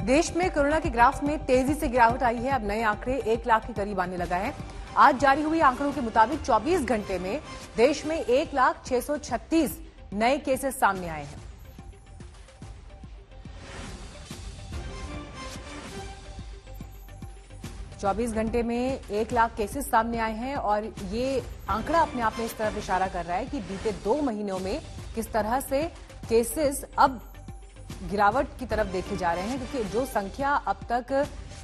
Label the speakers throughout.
Speaker 1: देश में कोरोना के ग्राफ में तेजी से गिरावट आई है। अब नए आंकड़े 1 लाख के करीब आने लगा है। आज जारी हुई आंकड़ों के मुताबिक 24 घंटे में देश में 1,636 नए केसेस सामने आए हैं। चौबीस घंटे में 1 लाख केसेस सामने आए हैं और ये आंकड़ा अपने आप में इस तरफ इशारा कर रहा है कि बीते 2 महीनों में किस तरह से केसेस अब गिरावट की तरफ देखे जा रहे हैं, क्योंकि जो संख्या अब तक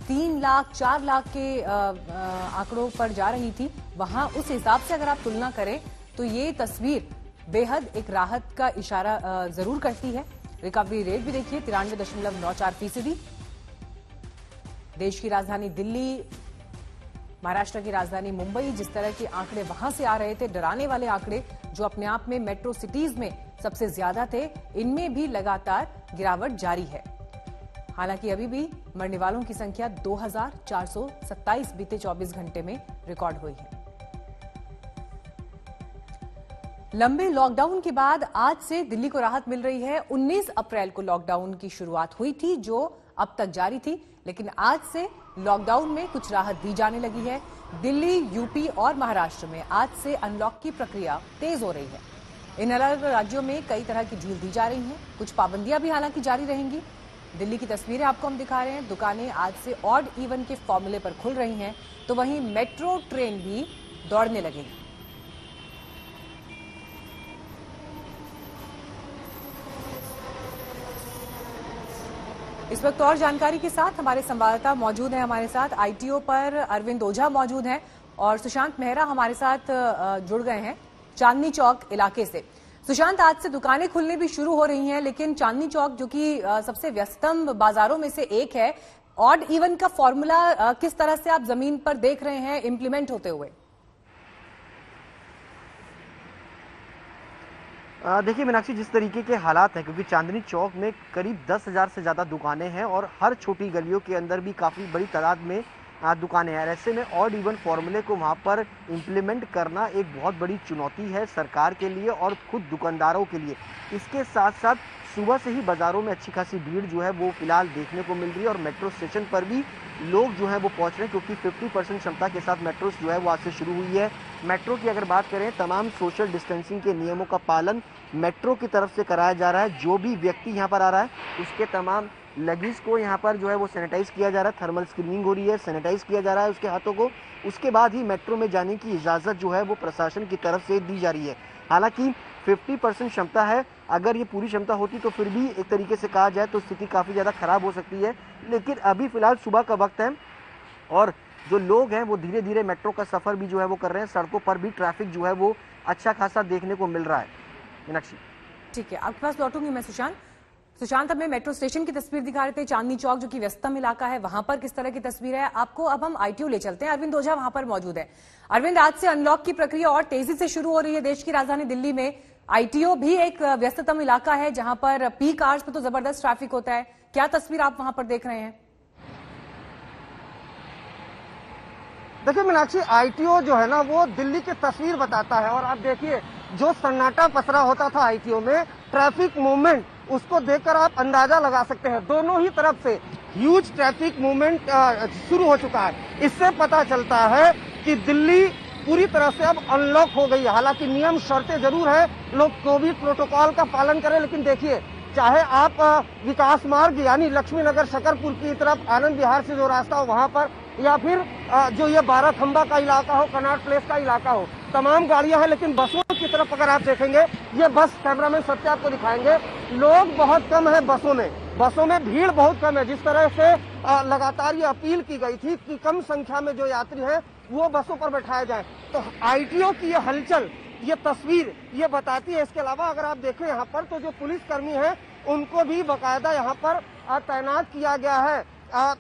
Speaker 1: 3 लाख 4 लाख के आंकड़ों पर जा रही थी, वहां उस हिसाब से अगर आप तुलना करें तो ये तस्वीर बेहद एक राहत का इशारा जरूर करती है। रिकवरी रेट भी देखिए 93.94%। देश की राजधानी दिल्ली, महाराष्ट्र की राजधानी मुंबई, जिस तरह के आंकड़े वहां से आ रहे थे, डराने वाले आंकड़े जो अपने आप में मेट्रो सिटीज में सबसे ज्यादा थे, इनमें भी लगातार गिरावट जारी है। हालांकि अभी भी मरने वालों की संख्या 2,427 बीते 24 घंटे में रिकॉर्ड हुई है। लंबे लॉकडाउन के बाद आज से दिल्ली को राहत मिल रही है। 19 अप्रैल को लॉकडाउन की शुरुआत हुई थी, जो अब तक जारी थी, लेकिन आज से लॉकडाउन में कुछ राहत दी जाने लगी है। दिल्ली, यूपी और महाराष्ट्र में आज से अनलॉक की प्रक्रिया तेज हो रही है। इन अलग अलग राज्यों में कई तरह की ढील दी जा रही हैं। कुछ पाबंदियां भी हालांकि जारी रहेंगी। दिल्ली की तस्वीरें आपको हम दिखा रहे हैं। दुकानें आज से ऑड इवन के फॉर्मूले पर खुल रही हैं, तो वहीं मेट्रो ट्रेन भी दौड़ने लगेगी। इस वक्त और जानकारी के साथ हमारे संवाददाता मौजूद हैं। हमारे साथ आईटीओ पर अरविंद ओझा मौजूद हैं और सुशांत मेहरा हमारे साथ जुड़ गए हैं चांदनी चौक इलाके से। सुशांत, आज से दुकानें खुलने भी शुरू हो रही हैं, लेकिन चांदनी चौक जो कि सबसे व्यस्तम बाजारों में से एक है, ऑड इवन का फॉर्मूला किस तरह से आप जमीन पर देख रहे हैं इंप्लीमेंट होते हुए?
Speaker 2: देखिए मीनाक्षी, जिस तरीके के हालात हैं, क्योंकि चांदनी चौक में करीब 10,000 से ज़्यादा दुकानें हैं और हर छोटी गलियों के अंदर भी काफ़ी बड़ी तादाद में दुकानें हैं। ऐसे में ऑड इवन फॉर्मूले को वहाँ पर इम्प्लीमेंट करना एक बहुत बड़ी चुनौती है सरकार के लिए और खुद दुकानदारों के लिए। इसके साथ साथ सुबह से ही बाज़ारों में अच्छी खासी भीड़ जो है वो फिलहाल देखने को मिल रही है और मेट्रो स्टेशन पर भी लोग जो है वो पहुंच रहे हैं, क्योंकि 50% क्षमता के साथ मेट्रो जो है वो आज से शुरू हुई है। मेट्रो की अगर बात करें, तमाम सोशल डिस्टेंसिंग के नियमों का पालन मेट्रो की तरफ से कराया जा रहा है। जो भी व्यक्ति यहाँ पर आ रहा है उसके तमाम लगेज को यहाँ पर जो है वो सैनिटाइज किया जा रहा है, थर्मल स्क्रीनिंग हो रही है, सैनिटाइज किया जा रहा है उसके हाथों को। उसके बाद ही मेट्रो में जाने की इजाज़त जो है वो प्रशासन की तरफ से दी जा रही है। हालांकि 50% क्षमता है, अगर ये पूरी क्षमता होती तो फिर भी एक तरीके से कहा जाए तो स्थिति काफ़ी ज़्यादा खराब हो सकती है। लेकिन अभी फिलहाल सुबह का वक्त है और जो लोग हैं वो धीरे धीरे मेट्रो का सफ़र भी जो है वो कर रहे हैं। सड़कों पर भी ट्रैफिक जो है वो अच्छा खासा देखने को मिल रहा है। मीनाक्षी,
Speaker 1: ठीक है, आपके पास लौटूंगी मैं सुशांत, हमें मेट्रो स्टेशन की तस्वीर दिखा रहे थे, चांदनी चौक जो कि व्यस्तम इलाका है, वहां पर किस तरह की तस्वीर है आपको। अब हम आईटीओ ले चलते हैं। अरविंद ओझा वहां पर मौजूद है। अरविंद, आज से अनलॉक की प्रक्रिया और तेजी से शुरू हो रही है देश की राजधानी दिल्ली में। आईटीओ भी एक व्यस्ततम इलाका है जहां पर पीक आवर्स में तो जबरदस्त ट्रैफिक होता है। क्या तस्वीर आप वहां पर देख रहे हैं?
Speaker 3: देखिए मीनाक्षी, आईटीओ जो है ना वो दिल्ली की तस्वीर बताता है और आप देखिए जो सन्नाटा पसरा होता था आईटीओ में, ट्रैफिक मूवमेंट, उसको देखकर आप अंदाजा लगा सकते हैं। दोनों ही तरफ से ह्यूज ट्रैफिक मूवमेंट शुरू हो चुका है। इससे पता चलता है कि दिल्ली पूरी तरह से अब अनलॉक हो गई है। हालांकि नियम शर्तें जरूर है, लोग कोविड प्रोटोकॉल का पालन करें, लेकिन देखिए चाहे आप विकास मार्ग यानी लक्ष्मी नगर शकरपुर की तरफ आनंद विहार से जो रास्ता हो वहां पर, या फिर जो ये 12 खंबा का इलाका हो, कनॉट प्लेस का इलाका हो, तमाम गाड़ियां हैं। लेकिन बसों की तरफ अगर आप देखेंगे, ये बस कैमरामैन सत्य आपको दिखाएंगे, लोग बहुत कम है बसों में भीड़ बहुत कम है। जिस तरह से लगातार ये अपील की गई थी कि कम संख्या में जो यात्री हैं वो बसों पर बैठाए जाए, तो आईटीओ की ये हलचल, ये तस्वीर ये बताती है। इसके अलावा अगर आप देखें यहाँ पर तो जो पुलिसकर्मी हैं उनको भी बाकायदा यहाँ पर तैनात किया गया है।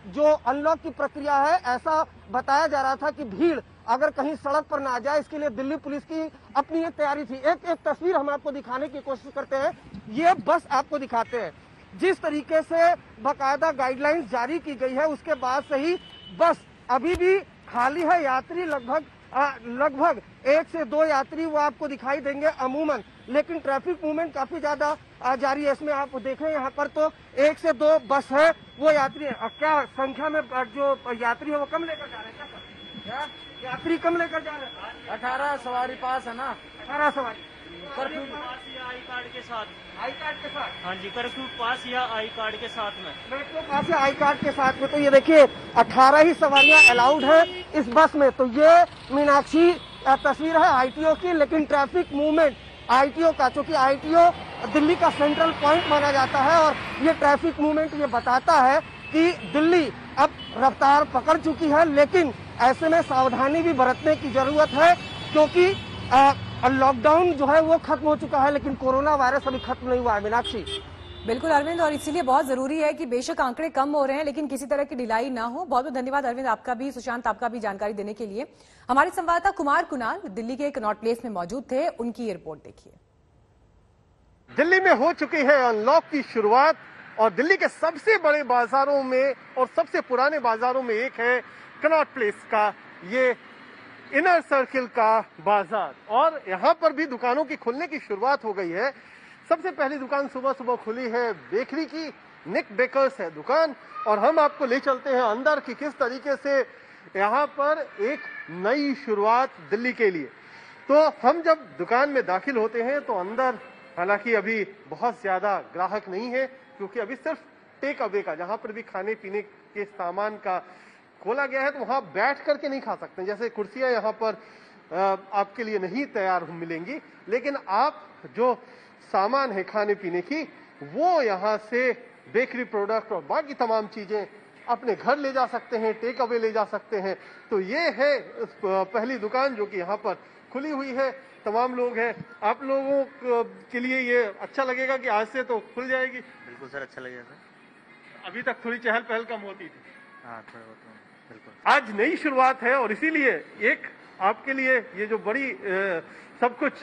Speaker 3: जो अनलॉक की प्रक्रिया है, ऐसा बताया जा रहा था कि भीड़ अगर कहीं सड़क पर ना आ जाए, इसके लिए दिल्ली पुलिस की अपनी एक तैयारी थी। एक तस्वीर हम आपको दिखाने की कोशिश करते हैं। ये बस आपको दिखाते हैं, जिस तरीके से बाकायदा गाइडलाइंस जारी की गई है, उसके बाद से ही बस अभी भी खाली है। यात्री लगभग 1 से 2 यात्री वो आपको दिखाई देंगे अमूमन, लेकिन ट्रैफिक मूवमेंट काफी ज्यादा जारी है। इसमें आप देखें यहाँ पर तो 1 से 2 बस है, वो यात्री क्या संख्या में जो यात्री है वो कम लेकर जा रहे हैं क्या? यात्री कम लेकर जा रहे हैं।
Speaker 4: 18 सवारी पास है ना,
Speaker 3: 18 सवारी
Speaker 4: कर्फ्यू पास या आई कार्ड के साथ।
Speaker 3: आई कार्ड के साथ?
Speaker 4: हाँ जी, कर्फ्यू पास या आई कार्ड के साथ में।
Speaker 3: मेट्रो पास या आई कार्ड के साथ में। तो ये देखिए 18 ही सवारियां अलाउड है इस बस में। तो ये मीनाक्षी तस्वीर है आईटीओ की, लेकिन ट्रैफिक मूवमेंट आईटीओ का, चूंकि आईटीओ दिल्ली का सेंट्रल पॉइंट माना जाता है और ये ट्रैफिक मूवमेंट ये बताता है कि दिल्ली अब रफ्तार पकड़ चुकी है। लेकिन ऐसे में सावधानी भी बरतने की जरूरत है, क्योंकि लॉकडाउन जो है वो खत्म हो चुका है, लेकिन कोरोना वायरस अभी खत्म नहीं हुआ है। मीनाक्षी
Speaker 1: बिल्कुल अरविंद, और इसीलिए बहुत जरूरी है कि बेशक आंकड़े कम हो रहे हैं लेकिन किसी तरह की ढिलाई ना हो। बहुत बहुत धन्यवाद अरविंद, आपका भी, सुशांत आपका भी जानकारी देने के लिए। हमारे संवाददाता कुमार कुणाल दिल्ली के कनॉट प्लेस में मौजूद थे, उनकी ये रिपोर्ट देखिए।
Speaker 5: दिल्ली में हो चुकी है अनलॉक की शुरुआत और दिल्ली के सबसे बड़े बाजारों में और सबसे पुराने बाजारों में एक है कनॉट प्लेस का ये इनर सर्किल का बाजार, और यहाँ पर भी दुकानों की खुलने की शुरुआत हो गई है। सबसे पहली दुकान सुबह सुबह खुली है बेकरी की, निक बेकर्स है दुकान, और हम आपको ले चलते हैं अंदर कि किस तरीके से यहाँ पर एक नई शुरुआत दिल्ली के लिए। तो हम जब दुकान में दाखिल होते हैं तो अंदर हालांकि अभी बहुत ज्यादा ग्राहक नहीं है, क्योंकि अभी सिर्फ टेक अवे का, जहां पर भी खाने पीने के सामान का खोला गया है, तो वहां बैठ करके नहीं खा सकते। जैसे कुर्सियां यहाँ पर आपके लिए नहीं तैयार मिलेंगी, लेकिन आप जो सामान है खाने पीने की वो यहाँ से बेकरी प्रोडक्ट और बाकी तमाम चीजें अपने घर ले जा सकते हैं, टेक अवे ले जा सकते हैं। तो ये है पहली दुकान जो कि यहाँ पर खुली हुई है। तमाम लोग हैं, आप लोगों के लिए ये अच्छा लगेगा कि आज से तो खुल जाएगी?
Speaker 6: बिल्कुल सर, अच्छा लगेगा सर।
Speaker 5: अभी तक थोड़ी चहल पहल कम होती थी।
Speaker 6: हाँ थोड़ा बहुत, बिल्कुल।
Speaker 5: आज नई शुरुआत है और इसीलिए एक आपके लिए ये जो बड़ी सब कुछ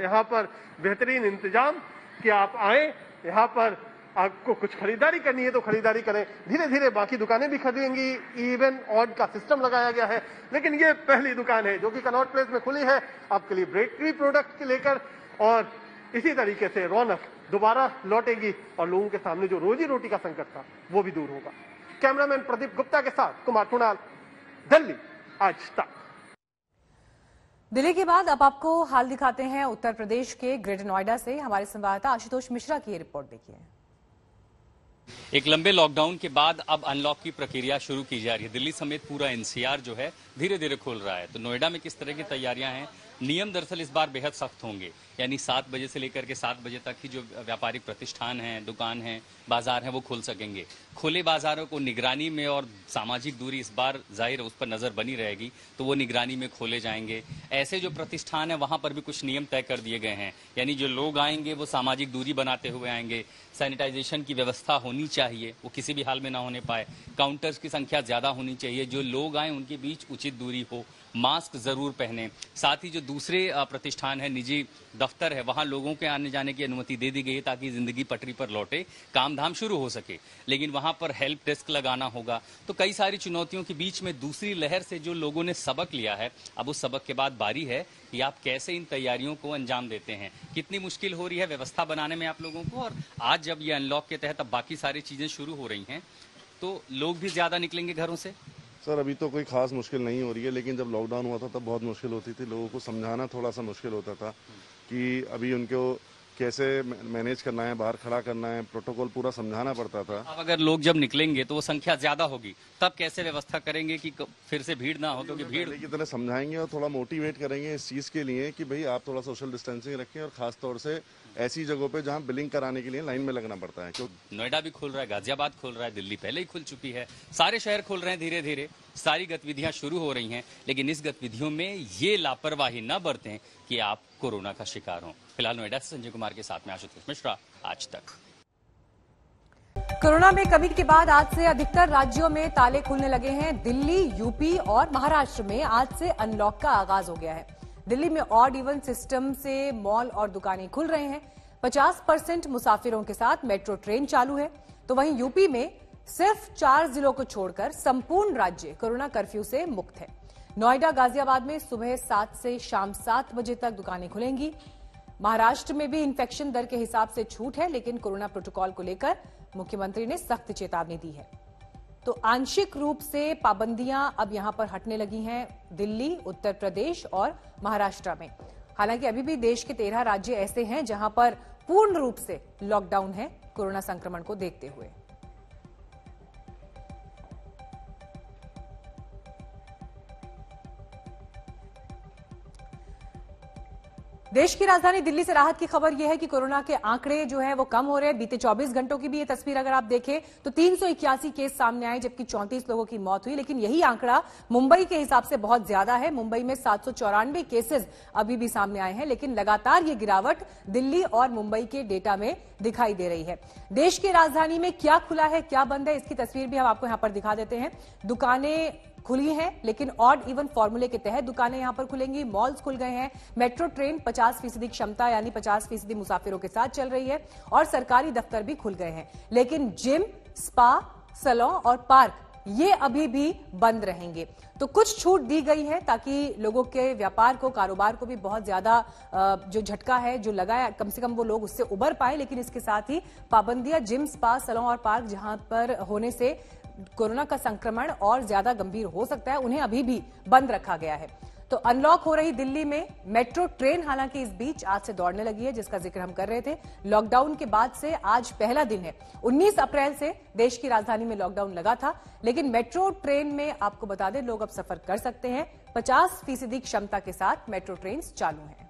Speaker 5: यहाँ पर बेहतरीन इंतजाम कि आप आए यहाँ पर, आपको कुछ खरीदारी करनी है तो खरीदारी करें। धीरे धीरे बाकी दुकानें भी खरीदेंगी, इवन ऑड का सिस्टम लगाया गया है। लेकिन ये पहली दुकान है जो कि कनॉट प्लेस में खुली है आपके लिए बेकरी प्रोडक्ट के लेकर, और इसी तरीके से रौनक दोबारा लौटेगी और लोगों के सामने जो रोजी रोटी का संकट था वो भी दूर होगा। कैमरामैन प्रदीप गुप्ता के साथ कुमार कुणाल, दिल्ली आज तक।
Speaker 1: दिल्ली के बाद अब आपको हाल दिखाते हैं उत्तर प्रदेश के ग्रेटर नोएडा से। हमारे संवाददाता आशुतोष मिश्रा की रिपोर्ट देखिए।
Speaker 7: एक लंबे लॉकडाउन के बाद अब अनलॉक की प्रक्रिया शुरू की जा रही है। दिल्ली समेत पूरा एनसीआर जो है धीरे धीरे खुल रहा है। तो नोएडा में किस तरह की तैयारियां हैं? नियम दरअसल इस बार बेहद सख्त होंगे, यानी 7 बजे से लेकर के 7 बजे तक ही जो व्यापारिक प्रतिष्ठान हैं, दुकान हैं, बाजार हैं, वो खुल सकेंगे। खुले बाजारों को निगरानी में और सामाजिक दूरी इस बार जाहिर उस पर नजर बनी रहेगी, तो वो निगरानी में खोले जाएंगे। ऐसे जो प्रतिष्ठान है वहां पर भी कुछ नियम तय कर दिए गए हैं, यानी जो लोग आएंगे वो सामाजिक दूरी बनाते हुए आएंगे। सैनिटाइजेशन की व्यवस्था होनी चाहिए, वो किसी भी हाल में ना होने पाए। काउंटर्स की संख्या ज्यादा होनी चाहिए, जो लोग आए उनके बीच उचित दूरी हो। मास्क जरूर पहने। साथ ही जो दूसरे प्रतिष्ठान है, निजी दफ्तर है, वहां लोगों के आने जाने की अनुमति दे दी गई है ताकि जिंदगी पटरी पर लौटे, काम धाम शुरू हो सके। लेकिन वहां पर हेल्प डेस्क लगाना होगा। तो कई सारी चुनौतियों के बीच में दूसरी लहर से जो लोगों ने सबक लिया है, अब उस सबक के बाद बारी है कि आप कैसे इन तैयारियों को अंजाम देते हैं। कितनी मुश्किल हो रही है व्यवस्था बनाने में आप लोगों को, और आज जब ये अनलॉक के तहत अब बाकी सारी चीजें शुरू हो रही हैं तो लोग भी ज्यादा निकलेंगे घरों से।
Speaker 8: सर अभी तो कोई खास मुश्किल नहीं हो रही है, लेकिन जब लॉकडाउन हुआ था तब बहुत मुश्किल होती थी। लोगों को समझाना थोड़ा सा मुश्किल होता था कि अभी उनको कैसे मैनेज करना है, बाहर खड़ा करना है, प्रोटोकॉल पूरा समझाना पड़ता था।
Speaker 7: अब अगर लोग जब निकलेंगे तो वो संख्या ज्यादा होगी, तब कैसे व्यवस्था करेंगे कि फिर से भीड़ ना हो? क्योंकि भीड़
Speaker 8: की तरह समझाएंगे और थोड़ा मोटिवेट करेंगे इस चीज के लिए कि भाई आप थोड़ा सोशल डिस्टेंसिंग रखें, और खास तौर से ऐसी जगहों पे जहां बिलिंग कराने के लिए लाइन में लगना पड़ता है।
Speaker 7: नोएडा भी खुल रहा है, गाजियाबाद खुल रहा है, दिल्ली पहले ही खुल चुकी है, सारे शहर खुल रहे हैं धीरे धीरे, सारी गतिविधियां शुरू हो रही हैं। लेकिन इस गतिविधियों में ये लापरवाही न बरतें कि आप कोरोना का शिकार हों। फिलहाल नोएडा से संजय कुमार के साथ में आशुतोष मिश्रा, आज तक।
Speaker 1: कोरोना में कमी के बाद आज से अधिकतर राज्यों में ताले खुलने लगे हैं। दिल्ली, यूपी और महाराष्ट्र में आज से अनलॉक का आगाज हो गया है। दिल्ली में ऑड इवन सिस्टम से मॉल और दुकानें खुल रहे हैं। 50% मुसाफिरों के साथ मेट्रो ट्रेन चालू है। तो वहीं यूपी में सिर्फ 4 जिलों को छोड़कर संपूर्ण राज्य कोरोना कर्फ्यू से मुक्त है। नोएडा, गाजियाबाद में सुबह 7 से शाम 7 बजे तक दुकानें खुलेंगी। महाराष्ट्र में भी इन्फेक्शन दर के हिसाब से छूट है, लेकिन कोरोना प्रोटोकॉल को लेकर मुख्यमंत्री ने सख्त चेतावनी दी है। तो आंशिक रूप से पाबंदियां अब यहां पर हटने लगी हैं दिल्ली, उत्तर प्रदेश और महाराष्ट्र में। हालांकि अभी भी देश के 13 राज्य ऐसे हैं जहां पर पूर्ण रूप से लॉकडाउन है कोरोना संक्रमण को देखते हुए। देश की राजधानी दिल्ली से राहत की खबर यह है कि कोरोना के आंकड़े जो है वो कम हो रहे हैं। बीते 24 घंटों की भी ये तस्वीर अगर आप देखें तो 381 केस सामने आए, जबकि 34 लोगों की मौत हुई। लेकिन यही आंकड़ा मुंबई के हिसाब से बहुत ज्यादा है। मुंबई में 794 केसेस अभी भी सामने आए हैं, लेकिन लगातार ये गिरावट दिल्ली और मुंबई के डेटा में दिखाई दे रही है। देश की राजधानी में क्या खुला है, क्या बंद है, इसकी तस्वीर भी हम आपको यहां पर दिखा देते हैं। दुकानें खुली हैं, लेकिन ऑड इवन फॉर्मूले के तहत दुकानें यहां पर खुलेंगी। मॉल्स खुल गए हैं। मेट्रो ट्रेन 50% क्षमता यानी 50% मुसाफिरों के साथ चल रही है और सरकारी दफ्तर भी खुल गए हैं। लेकिन जिम, स्पा, सैलून और पार्क ये अभी भी बंद रहेंगे। तो कुछ छूट दी गई है ताकि लोगों के व्यापार को, कारोबार को भी बहुत ज्यादा जो झटका है जो लगा है, कम से कम वो लोग उससे उबर पाए। लेकिन इसके साथ ही पाबंदियां जिम, स्पा, सैलून और पार्क जहां पर होने से कोरोना का संक्रमण और ज्यादा गंभीर हो सकता है, उन्हें अभी भी बंद रखा गया है। तो अनलॉक हो रही दिल्ली में मेट्रो ट्रेन हालांकि इस बीच आज से दौड़ने लगी है, जिसका जिक्र हम कर रहे थे। लॉकडाउन के बाद से आज पहला दिन है। 19 अप्रैल से देश की राजधानी में लॉकडाउन लगा था, लेकिन मेट्रो ट्रेन में आपको बता दें लोग अब सफर कर सकते हैं। 50% क्षमता के साथ मेट्रो ट्रेन चालू हैं।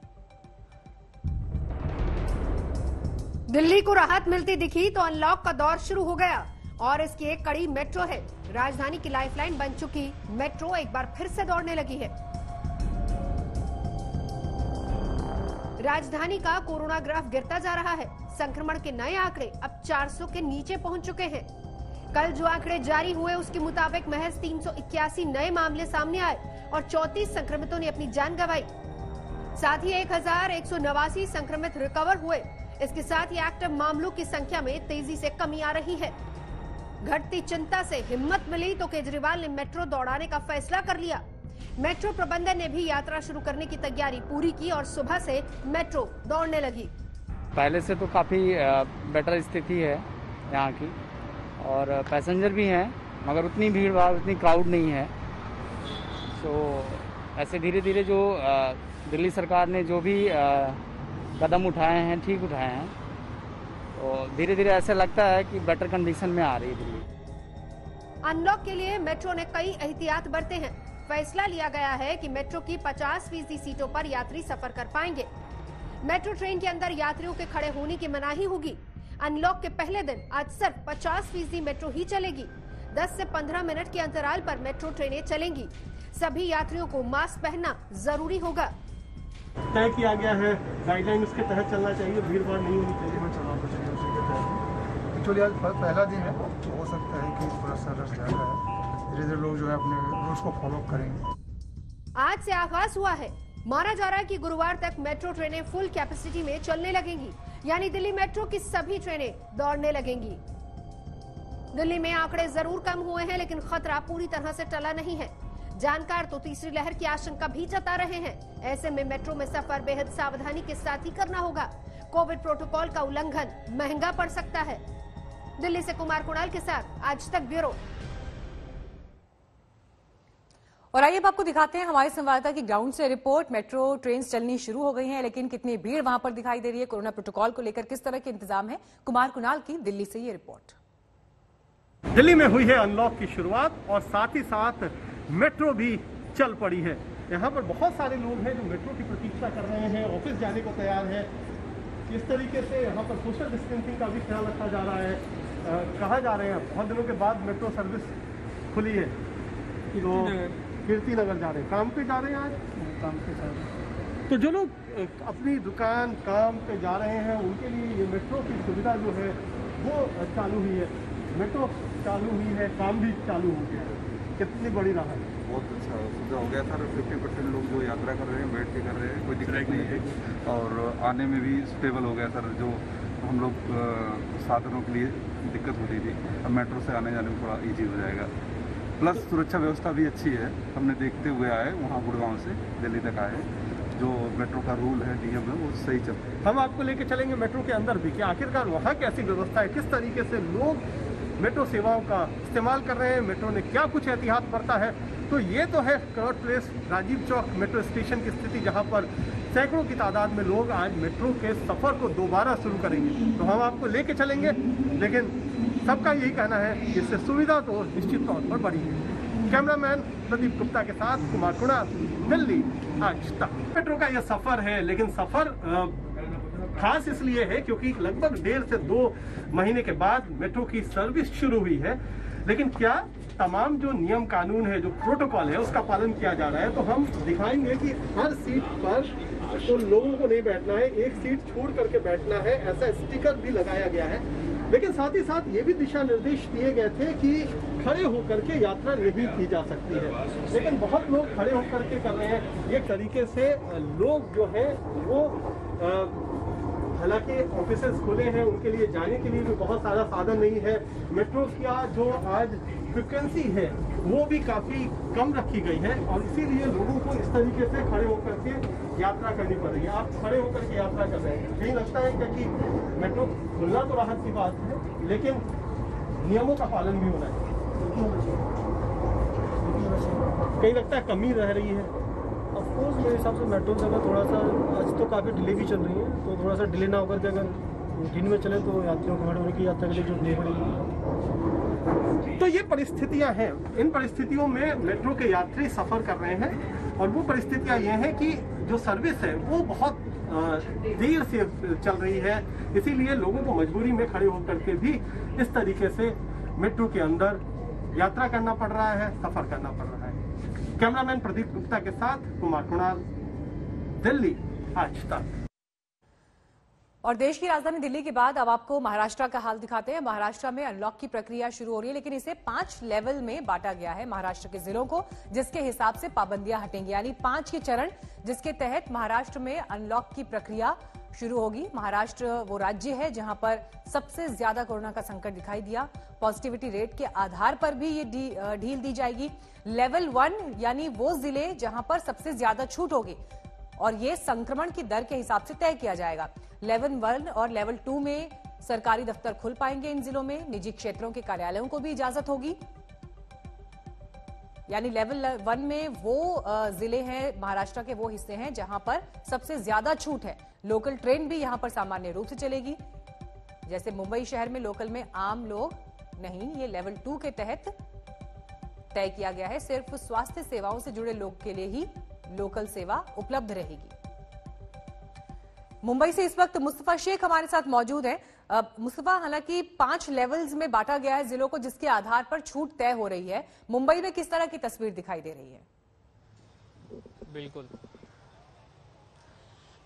Speaker 9: दिल्ली को राहत मिलती दिखी तो अनलॉक का दौर शुरू हो गया और इसकी एक कड़ी मेट्रो है। राजधानी की लाइफलाइन बन चुकी मेट्रो एक बार फिर से दौड़ने लगी है। राजधानी का कोरोना ग्राफ गिरता जा रहा है। संक्रमण के नए आंकड़े अब 400 के नीचे पहुंच चुके हैं। कल जो आंकड़े जारी हुए उसके मुताबिक महज 381 नए मामले सामने आए और 34 संक्रमितों ने अपनी जान गंवाई। साथ ही 1189 संक्रमित रिकवर हुए। इसके साथ ही एक्टिव मामलों की संख्या में तेजी से कमी आ रही है। घटती चिंता से हिम्मत मिली तो केजरीवाल ने मेट्रो दौड़ाने का फैसला कर लिया। मेट्रो प्रबंधन ने भी यात्रा शुरू करने की तैयारी पूरी की और सुबह से मेट्रो दौड़ने लगी।
Speaker 10: पहले से तो काफ़ी बेटर स्थिति है यहाँ की और पैसेंजर भी हैं, मगर उतनी भीड़ भाड़, उतनी क्राउड नहीं है। तो ऐसे धीरे धीरे जो दिल्ली सरकार ने जो भी कदम उठाए हैं ठीक उठाए हैं, तो धीरे धीरे ऐसा लगता है कि बेटर कंडीशन में आ रही है दिल्ली।
Speaker 9: अनलॉक के लिए मेट्रो ने कई एहतियात बरते हैं। फैसला लिया गया है कि मेट्रो की 50% सीटों पर यात्री सफर कर पाएंगे। मेट्रो ट्रेन के अंदर यात्रियों के खड़े होने की मनाही होगी। अनलॉक के पहले दिन आज सिर्फ 50% मेट्रो ही चलेगी। 10 से 15 मिनट के अंतराल पर मेट्रो ट्रेनें चलेंगी। सभी यात्रियों को मास्क पहनना जरूरी होगा।
Speaker 5: तय किया गया है, गाइडलाइन उसके तहत चलना चाहिए, भीड़ भाड़ नहीं होनी चाहिए।
Speaker 11: एक्चुअली आज पहला दिन है तो हो सकता है कि थोड़ा सा रश ज्यादा है। धीरे धीरे लोग जो है अपने रूल्स को फॉलो करेंगे।
Speaker 9: आज से आगाज हुआ है। माना जा रहा है कि गुरुवार तक मेट्रो ट्रेनें फुल कैपेसिटी में चलने लगेंगी, यानी दिल्ली मेट्रो की सभी ट्रेनें दौड़ने लगेंगी। दिल्ली में आंकड़े जरूर कम हुए हैं, लेकिन खतरा पूरी तरह से टला नहीं है। जानकार तो तीसरी लहर की आशंका भी जता रहे हैं। ऐसे में मेट्रो में सफर बेहद सावधानी के साथ ही करना होगा। कोविड प्रोटोकॉल का उल्लंघन महंगा पड़ सकता है। दिल्ली से कुमार कुणाल के साथ आज तक ब्यूरो।
Speaker 1: और आइए अब आपको दिखाते हैं हमारे संवाददाता की ग्राउंड से रिपोर्ट। मेट्रो ट्रेन चलनी शुरू हो गई हैं, लेकिन कितनी भीड़ वहां पर दिखाई दे रही है, कोरोना प्रोटोकॉल को लेकर किस तरह के इंतजाम है। कुमार कुणाल की दिल्ली से ये रिपोर्ट।
Speaker 5: दिल्ली में हुई है अनलॉक की शुरुआत और साथ ही साथ मेट्रो भी चल पड़ी है। यहाँ पर बहुत सारे लोग हैं जो मेट्रो की प्रतीक्षा कर रहे हैं, ऑफिस जाने को तैयार है। इस तरीके से यहाँ पर सोशल डिस्टेंसिंग का भी ख्याल रखा जा रहा है। कहा जा रहे हैं बहुत दिनों के बाद मेट्रो सर्विस खुली है, तो कीर्ति नगर जा रहे हैं, काम पे जा रहे हैं। आज काम पे जा रहे हैं, तो जो लोग अपनी दुकान काम पे जा रहे हैं उनके लिए ये मेट्रो की सुविधा जो है वो चालू हुई है। मेट्रो चालू हुई है, काम भी चालू हो गया है। कितनी बड़ी राहत है।
Speaker 12: बहुत अच्छा सुविधा हो गया सर। 50% लोग जो यात्रा कर रहे हैं बैठ के कर रहे हैं, कोई दिक्कत नहीं है। और आने में भी स्टेबल हो गया सर। जो हम लोग साधनों के लिए दिक्कत होती थी, अब मेट्रो से आने जाने में थोड़ा ईजी हो जाएगा। प्लस सुरक्षा व्यवस्था भी अच्छी है, हमने देखते हुए आए वहाँ गुड़गांव से दिल्ली तक आए, जो मेट्रो का रूल है, नियम है, वो सही चलते हैं।
Speaker 5: हम आपको लेके चलेंगे मेट्रो के अंदर भी कि आखिरकार वहाँ कैसी व्यवस्था है, किस तरीके से लोग मेट्रो सेवाओं का इस्तेमाल कर रहे हैं, मेट्रो ने क्या कुछ एहतियात बरता है। तो ये तो है Connaught place Rajiv Chowk metro station की स्थिति, जहाँ पर सैकड़ों की तादाद में लोग आज मेट्रो के सफर को दोबारा शुरू करेंगे। तो हम आपको लेके चलेंगे, लेकिन सबका यही कहना है कि इससे सुविधा तो निश्चित तौर पर बढ़ी है। कैमरामैन प्रदीप गुप्ता के साथ कुमार कुणाल, दिल्ली आज तक। मेट्रो का यह सफर है, लेकिन सफर खास इसलिए है क्योंकि लगभग 1.5 से 2 महीने के बाद मेट्रो की सर्विस शुरू हुई है। लेकिन क्या तमाम जो नियम कानून है, जो प्रोटोकॉल है, उसका पालन किया जा रहा है? तो हम दिखाएंगे कि हर सीट पर तो लोगों को नहीं बैठना है, एक सीट छोड़ करके बैठना है, ऐसा स्टिकर भी लगाया गया है। लेकिन साथ ही साथ ये भी दिशा निर्देश दिए गए थे कि खड़े होकर के यात्रा नहीं की जा सकती है, लेकिन बहुत लोग खड़े होकर के कर रहे हैं। एक तरीके से लोग जो है वो हालांकि ऑफिसेस खुले हैं, उनके लिए जाने के लिए भी बहुत सारा साधन नहीं है। मेट्रो का जो आज फ्रिक्वेंसी है वो भी काफ़ी कम रखी गई है और इसीलिए लोगों को इस तरीके से खड़े होकर के यात्रा करनी पड़ रही है। आप खड़े होकर के यात्रा कर रहे हैं, यही लगता है कि मेट्रो खुलना तो राहत की बात है, लेकिन नियमों का पालन भी होना चाहिए। कहीं लगता है कमी रह रही है।
Speaker 13: ऑफकोर्स मेरे हिसाब से मेट्रो से अगर थोड़ा सा आज तो काफ़ी डिले भी चल रही है, तो थोड़ा सा डिले ना होकर के अगर दिन में चले तो यात्रियों को मेट्रो की यात्रा के लिए जो नहीं पड़ेगी।
Speaker 5: तो ये परिस्थितियां हैं, इन परिस्थितियों में मेट्रो के यात्री सफर कर रहे हैं और वो परिस्थितियां ये हैं कि जो सर्विस है वो बहुत देर से चल रही है, इसीलिए लोगों को मजबूरी में खड़े होकर के भी इस तरीके से मेट्रो के अंदर यात्रा करना पड़ रहा है, सफर करना पड़ रहा है। कैमरामैन प्रदीप गुप्ता के साथ कुमार कुणाल, दिल्ली आज तक।
Speaker 1: और देश की राजधानी दिल्ली के बाद अब आपको महाराष्ट्र का हाल दिखाते हैं। महाराष्ट्र में अनलॉक की प्रक्रिया शुरू हो रही है, लेकिन इसे 5 लेवल में बांटा गया है महाराष्ट्र के जिलों को, जिसके हिसाब से पाबंदियां हटेंगी, यानी 5 के चरण, जिसके तहत महाराष्ट्र में अनलॉक की प्रक्रिया शुरू होगी। महाराष्ट्र वो राज्य है जहां पर सबसे ज्यादा कोरोना का संकट दिखाई दिया। पॉजिटिविटी रेट के आधार पर भी ये ढील दी जाएगी। लेवल 1 यानी वो जिले जहां पर सबसे ज्यादा छूट होगी और ये संक्रमण की दर के हिसाब से तय किया जाएगा। लेवल 1 और लेवल 2 में सरकारी दफ्तर खुल पाएंगे इन जिलों में, निजी क्षेत्रों के कार्यालयों को भी इजाजत होगी। यानी लेवल 1 में वो जिले हैं, महाराष्ट्र के वो हिस्से हैं जहां पर सबसे ज्यादा छूट है। लोकल ट्रेन भी यहां पर सामान्य रूप से चलेगी, जैसे मुंबई शहर में लोकल में आम लोग नहीं, ये लेवल 2 के तहत तय किया गया है। सिर्फ स्वास्थ्य सेवाओं से जुड़े लोग के लिए ही लोकल सेवा उपलब्ध रहेगी। मुंबई से इस वक्त मुस्तफा शेख हमारे साथ मौजूद है। मुस्तफा, हालांकि 5 लेवल्स में बांटा गया है जिलों को, जिसके आधार पर छूट तय हो रही है। मुंबई में किस तरह की तस्वीर दिखाई दे रही है?
Speaker 14: बिल्कुल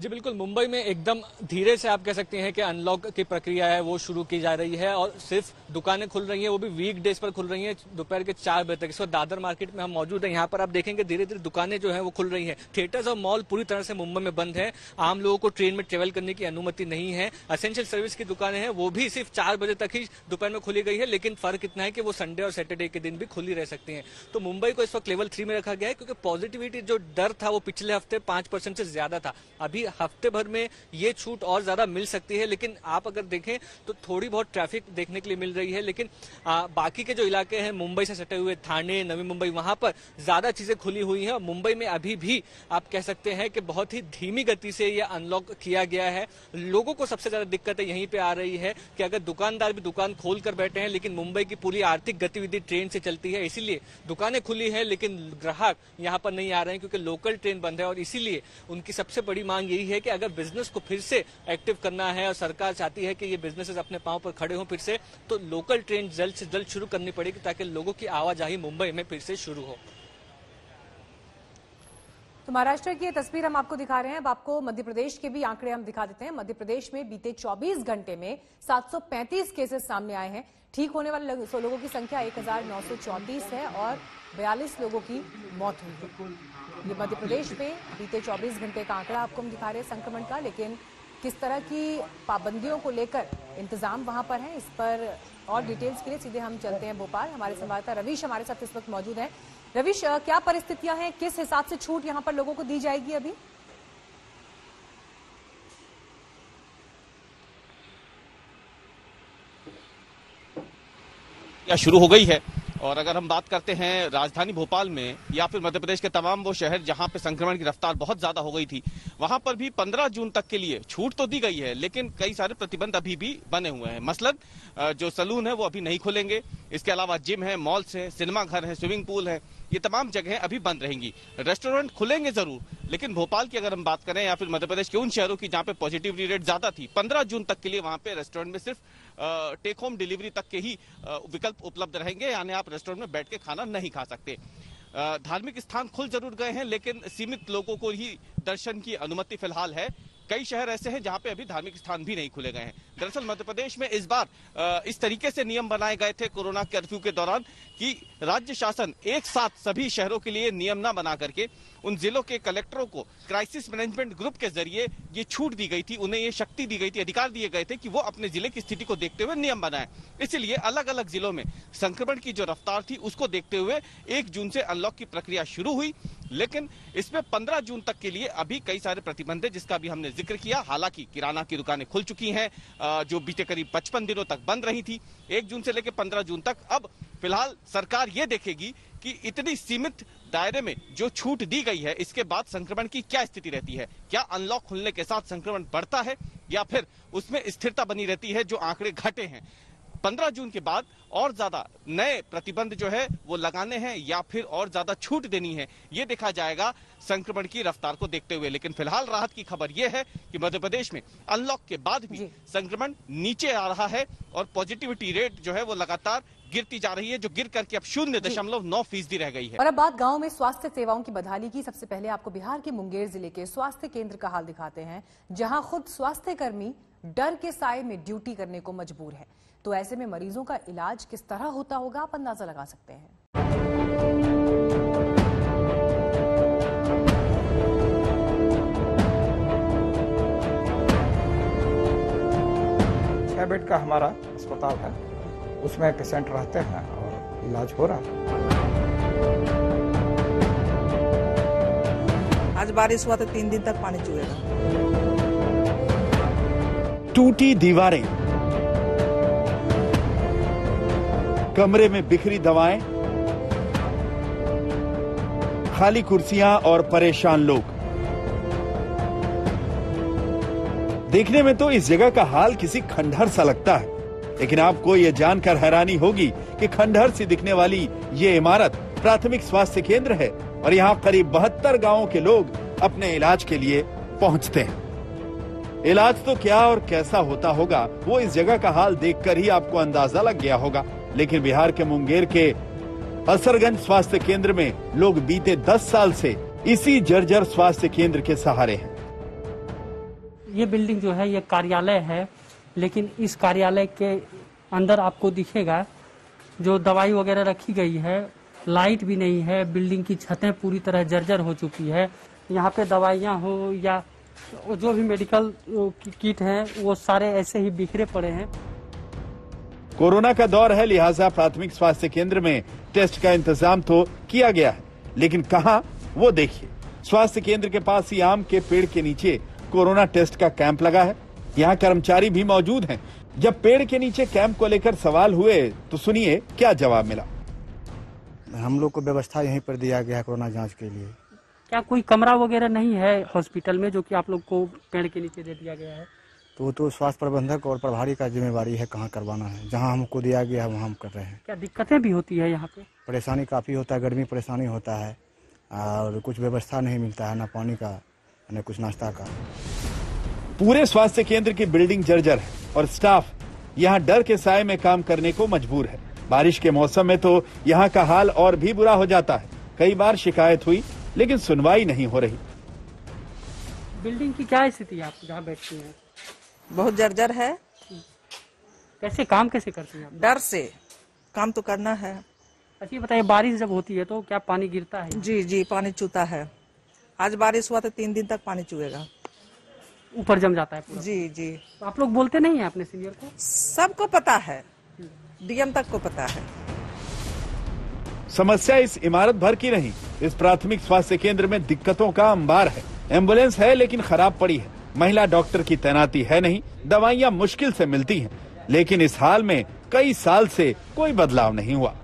Speaker 14: जी, बिल्कुल। मुंबई में एकदम धीरे से आप कह सकते हैं कि अनलॉक की प्रक्रिया है वो शुरू की जा रही है और सिर्फ दुकानें खुल रही हैं, वो भी वीक डेज पर खुल रही हैं दोपहर के 4 बजे तक। इस वक्त दादर मार्केट में हम मौजूद हैं, यहाँ पर आप देखेंगे धीरे धीरे दुकानें जो हैं वो खुल रही हैं। थिएटर्स और मॉल पूरी तरह से मुंबई में बंद है। आम लोगों को ट्रेन में ट्रेवल करने की अनुमति नहीं है। एसेंशियल सर्विस की दुकानें हैं वो भी सिर्फ 4 बजे तक ही दोपहर में खुली गई है, लेकिन फर्क इतना है कि वो संडे और सैटरडे के दिन भी खुली रह सकती है। तो मुंबई को इस वक्त लेवल 3 में रखा गया है, क्योंकि पॉजिटिविटी जो डर था वो पिछले हफ्ते 5% से ज्यादा था। अभी हफ्ते भर में ये छूट और ज्यादा मिल सकती है, लेकिन आप अगर देखें तो थोड़ी बहुत ट्रैफिक देखने के लिए मिल रही है। लेकिन बाकी के जो इलाके हैं मुंबई से सटे हुए, थाने, नवी मुंबई, वहां पर ज्यादा चीजें खुली हुई हैं। और मुंबई में अभी भी आप कह सकते हैं कि बहुत ही धीमी गति से ये अनलॉक किया गया है। लोगों को सबसे ज्यादा दिक्कतें यहीं पे आ रही है कि अगर दुकानदार भी दुकान खोल कर बैठे हैं, लेकिन मुंबई की पूरी आर्थिक गतिविधि ट्रेन से चलती है, इसीलिए दुकानें खुली हैं लेकिन ग्राहक यहाँ पर नहीं आ रहे हैं, क्योंकि लोकल ट्रेन बंद है। और इसीलिए उनकी सबसे बड़ी मांग यही है कि अगर बिजनेस को फिर से एक्टिव करना है और सरकार चाहती है कि ये बिजनेसेस अपने पांव पर खड़े हों फिर से, तो लोकल ट्रेन जल्द से जल्द शुरू करनी पड़ेगी ताकि लोगों की आवाजाही मुंबई में फिर से शुरू हो।
Speaker 1: तो महाराष्ट्र की ये तस्वीर हम आपको दिखा रहे हैं। अब आपको मध्य प्रदेश के भी आंकड़े हम दिखा देते हैं। मध्य प्रदेश में बीते 24 घंटे में 735 केसेस सामने आए हैं। ठीक होने वाले लोगों की संख्या 1934 है और 42 लोगों की मौत हुई है। ये मध्य प्रदेश में बीते 24 घंटे का आंकड़ा आपको हम दिखा रहे हैं संक्रमण का, लेकिन किस तरह की पाबंदियों को लेकर इंतजाम वहां पर है, इस पर और डिटेल्स के लिए सीधे हम चलते हैं भोपाल। हमारे संवाददाता रविश हमारे साथ इस वक्त मौजूद हैं। रविश, क्या परिस्थितियां हैं, किस हिसाब से छूट यहां पर लोगों को दी जाएगी? अभी
Speaker 15: प्रक्रिया शुरू हो गई है। और अगर हम बात करते हैं राजधानी भोपाल में या फिर मध्य प्रदेश के तमाम वो शहर जहां पे संक्रमण की रफ्तार बहुत ज्यादा हो गई थी, वहां पर भी 15 जून तक के लिए छूट तो दी गई है, लेकिन कई सारे प्रतिबंध अभी भी बने हुए हैं। मसलन जो सलून है वो अभी नहीं खुलेंगे, इसके अलावा जिम है, मॉल्स है, सिनेमा घर है, स्विमिंग पूल है, ये तमाम जगहें अभी बंद रहेंगी। रेस्टोरेंट खुलेंगे जरूर, लेकिन भोपाल की अगर हम बात करें या फिर मध्य प्रदेश के उन शहरों की जहां पे पॉजिटिविटी रेट ज्यादा थी, 15 जून तक के लिए वहां पे रेस्टोरेंट में सिर्फ टेक होम डिलीवरी तक के ही विकल्प उपलब्ध रहेंगे, यानी आप रेस्टोरेंट में बैठ के खाना नहीं खा सकते। धार्मिक स्थान खुल जरूर गए हैं, लेकिन सीमित लोगों को ही दर्शन की अनुमति फिलहाल है। कई शहर ऐसे हैं जहां पे अभी धार्मिक स्थान भी नहीं खुले गए हैं। दरअसल मध्य प्रदेश में इस बार इस तरीके से नियम बनाए गए थे कोरोना कर्फ्यू के दौरान कि राज्य शासन एक साथ सभी शहरों के लिए नियम न बना करके उन जिलों के कलेक्टरों को क्राइसिस मैनेजमेंट ग्रुप के जरिए ये छूट दी गई थी, उन्हें ये शक्ति दी गई थी, अधिकार दिए गए थे कि वो अपने जिले की स्थिति को देखते हुए नियम बनाएं। इसलिए अलग अलग जिलों में संक्रमण की जो रफ्तार थी उसको देखते हुए 1 जून से अनलॉक की प्रक्रिया शुरू हुई, लेकिन इसमें 15 जून तक के लिए अभी कई सारे प्रतिबंध है, जिसका भी हमने जिक्र किया। हालांकि किराना की दुकानें खुल चुकी हैं, जो बीते करीब 55 दिनों तक बंद रही थी। 1 जून से लेकर 15 जून तक अब फिलहाल सरकार ये देखेगी कि इतनी सीमित दायरे में जो छूट दी गई है, इसके बाद संक्रमण की क्या स्थिति रहती है। क्या अनलॉक खुलने के साथ संक्रमण बढ़ता है या फिर उसमें स्थिरता बनी रहती है, जो आंकड़े घटे हैं। 15 जून के बाद और ज्यादा नए प्रतिबंध जो है वो लगाने हैं या फिर और ज्यादा छूट देनी है, ये देखा जाएगा संक्रमण की रफ्तार को देखते हुए। लेकिन फिलहाल राहत की खबर ये है कि मध्य प्रदेश में अनलॉक के बाद भी संक्रमण नीचे आ रहा है और पॉजिटिविटी रेट जो है वो लगातार गिरती जा रही है, जो गिर करके अब 0.9% रह गई है।
Speaker 1: और अब बात गांव में स्वास्थ्य सेवाओं की बदहाली की। सबसे पहले आपको बिहार के मुंगेर जिले के स्वास्थ्य केंद्र का हाल दिखाते हैं, जहां खुद स्वास्थ्य कर्मी डर के साए में ड्यूटी करने को मजबूर है। तो ऐसे में मरीजों का इलाज किस तरह होता होगा, आप अंदाजा लगा सकते हैं।
Speaker 11: 6 बेड का हमारा अस्पताल है, उसमें पेशेंट रहते हैं और इलाज हो रहा है।
Speaker 16: आज बारिश हुआ तो 3 दिन तक पानी चुएगा।
Speaker 17: टूटी दीवारें, कमरे में बिखरी दवाएं, खाली कुर्सियां और परेशान लोग। देखने में तो इस जगह का हाल किसी खंडहर सा लगता है, लेकिन आपको ये जानकर हैरानी होगी कि खंडहर सी दिखने वाली ये इमारत प्राथमिक स्वास्थ्य केंद्र है और यहाँ करीब 72 गांवों के लोग अपने इलाज के लिए पहुँचते हैं। इलाज तो क्या और कैसा होता होगा वो इस जगह का हाल देखकर ही आपको अंदाजा लग गया होगा। लेकिन बिहार के मुंगेर के असरगंज स्वास्थ्य केंद्र में लोग बीते 10 साल से इसी जर्जर स्वास्थ्य केंद्र के सहारे हैं।
Speaker 18: ये बिल्डिंग जो है ये कार्यालय है, लेकिन इस कार्यालय के अंदर आपको दिखेगा जो दवाई वगैरह रखी गई है, लाइट भी नहीं है, बिल्डिंग की छतें पूरी तरह जर्जर हो चुकी है। यहाँ पे दवाइयाँ हो या जो भी मेडिकल किट हैं वो सारे ऐसे ही बिखरे पड़े हैं।
Speaker 17: कोरोना का दौर है, लिहाजा प्राथमिक स्वास्थ्य केंद्र में टेस्ट का इंतजाम तो किया गया है, लेकिन कहां वो देखिए। स्वास्थ्य केंद्र के पास ही आम के पेड़ के नीचे कोरोना टेस्ट का कैंप लगा है। यहाँ कर्मचारी भी मौजूद हैं। जब पेड़ के नीचे कैंप को लेकर सवाल हुए तो सुनिए क्या जवाब मिला।
Speaker 19: हम लोग को व्यवस्था यहीं पर दिया गया है कोरोना जांच के लिए।
Speaker 18: क्या कोई कमरा वगैरह नहीं है हॉस्पिटल में जो कि आप लोग को पेड़ के नीचे दे दिया गया है?
Speaker 19: तो स्वास्थ्य प्रबंधक और प्रभारी का जिम्मेवारी है कहाँ करवाना है। जहाँ हमको दिया गया है वहाँ हम कर रहे हैं।
Speaker 18: क्या दिक्कतें भी होती है यहाँ पे?
Speaker 19: परेशानी काफ़ी होता है, गर्मी परेशानी होता है और कुछ व्यवस्था नहीं मिलता है, ना पानी का न कुछ नाश्ता का।
Speaker 17: पूरे स्वास्थ्य केंद्र की बिल्डिंग जर्जर है और स्टाफ यहाँ डर के साए में काम करने को मजबूर है। बारिश के मौसम में तो यहाँ का हाल और भी बुरा हो जाता है। कई बार शिकायत हुई लेकिन सुनवाई नहीं हो रही।
Speaker 18: बिल्डिंग की क्या स्थिति है आप जहाँ बैठती हैं?
Speaker 16: बहुत जर्जर है।
Speaker 18: कैसे काम कैसे करती हैं?
Speaker 16: डर से काम तो करना है।
Speaker 18: अच्छा बताइए, बारिश जब होती है तो क्या पानी गिरता है?
Speaker 16: जी पानी चूता है। आज बारिश हुआ तो 3 दिन तक पानी चुएगा,
Speaker 18: ऊपर जम जाता है पूरा।
Speaker 16: जी
Speaker 18: तो आप लोग बोलते नहीं है अपने सीनियर को?
Speaker 16: सबको पता है, डीएम तक को पता है।
Speaker 17: समस्या इस इमारत भर की नहीं, इस प्राथमिक स्वास्थ्य केंद्र में दिक्कतों का अंबार है। एम्बुलेंस है लेकिन खराब पड़ी है, महिला डॉक्टर की तैनाती है नहीं, दवाइयां मुश्किल से मिलती हैं। लेकिन इस हाल में कई साल से कोई बदलाव नहीं हुआ।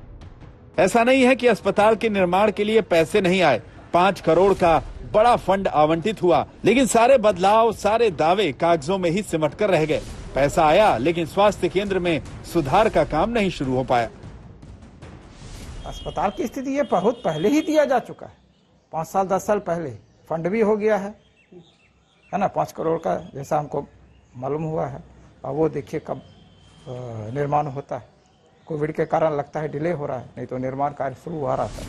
Speaker 17: ऐसा नहीं है कि अस्पताल के निर्माण के लिए पैसे नहीं आए, 5 करोड़ का बड़ा फंड आवंटित हुआ, लेकिन सारे बदलाव, सारे दावे कागजों में ही सिमट कर रह गए। पैसा आया लेकिन स्वास्थ्य केंद्र में सुधार का काम नहीं शुरू हो पाया।
Speaker 20: अस्पताल की स्थिति ये बहुत पहले ही दिया जा चुका है, 5 साल 10 साल पहले फंड भी हो गया है ना, 5 करोड़ का जैसा हमको मालूम हुआ है। और वो देखिए कब निर्माण होता है। कोविड के कारण लगता है डिले हो रहा है, नहीं तो निर्माण कार्य शुरू हो रहा था।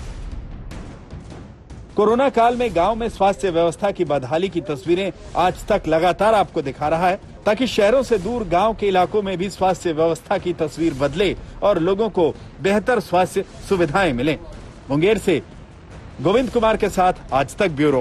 Speaker 17: कोरोना काल में गांव में स्वास्थ्य व्यवस्था की बदहाली की तस्वीरें आज तक लगातार आपको दिखा रहा है, ताकि शहरों से दूर गांव के इलाकों में भी स्वास्थ्य व्यवस्था की तस्वीर बदले और लोगों को बेहतर स्वास्थ्य सुविधाएं मिलें। मुंगेर से गोविंद कुमार के साथ आज तक ब्यूरो।